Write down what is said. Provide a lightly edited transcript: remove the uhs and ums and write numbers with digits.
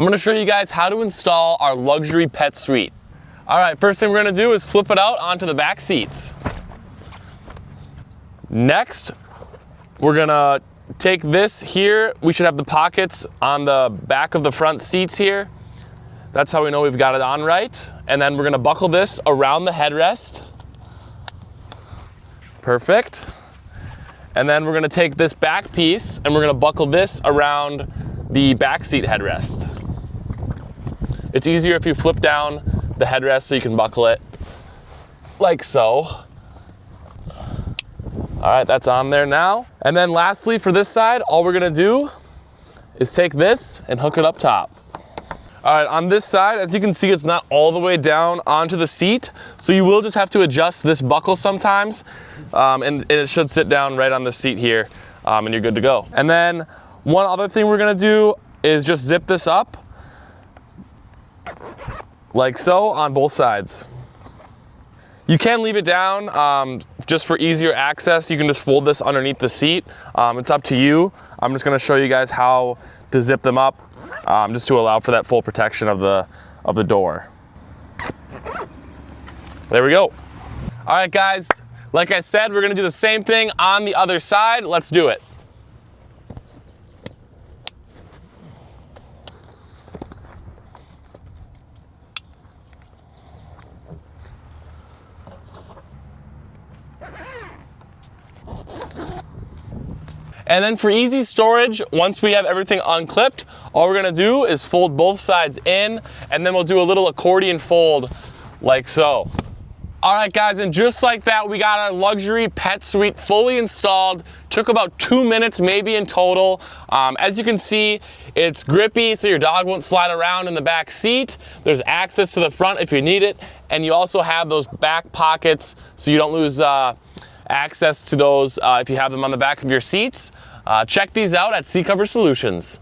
I'm gonna show you guys how to install our luxury pet suite. All right, first thing we're gonna do is flip it out onto the back seats. Next, we're gonna take this here. We should have the pockets on the back of the front seats here. That's how we know we've got it on right. And then we're gonna buckle this around the headrest. Perfect. And then we're gonna take this back piece and we're gonna buckle this around the back seat headrest. It's easier if you flip down the headrest so you can buckle it like so. All right, that's on there now. And then lastly, for this side, all we're gonna do is take this and hook it up top. All right, on this side, as you can see, it's not all the way down onto the seat, so you will just have to adjust this buckle sometimes, and it should sit down right on the seat here, and you're good to go. And then one other thing we're gonna do is just zip this up, like so, on both sides. You can leave it down just for easier access. You can just fold this underneath the seat. It's up to you. I'm just gonna show you guys how to zip them up, just to allow for that full protection of the door. There we go. All right, guys, like I said, we're gonna do the same thing on the other side. Let's do it. And then for easy storage, once we have everything unclipped, all we're gonna do is fold both sides in, and then we'll do a little accordion fold like so. All right, guys, and just like that, we got our luxury pet suite fully installed. Took about 2 minutes maybe in total. As you can see, it's grippy, so your dog won't slide around in the back seat. There's access to the front if you need it, and you also have those back pockets so you don't lose access to those if you have them on the back of your seats. Check these out at Seat Cover Solutions.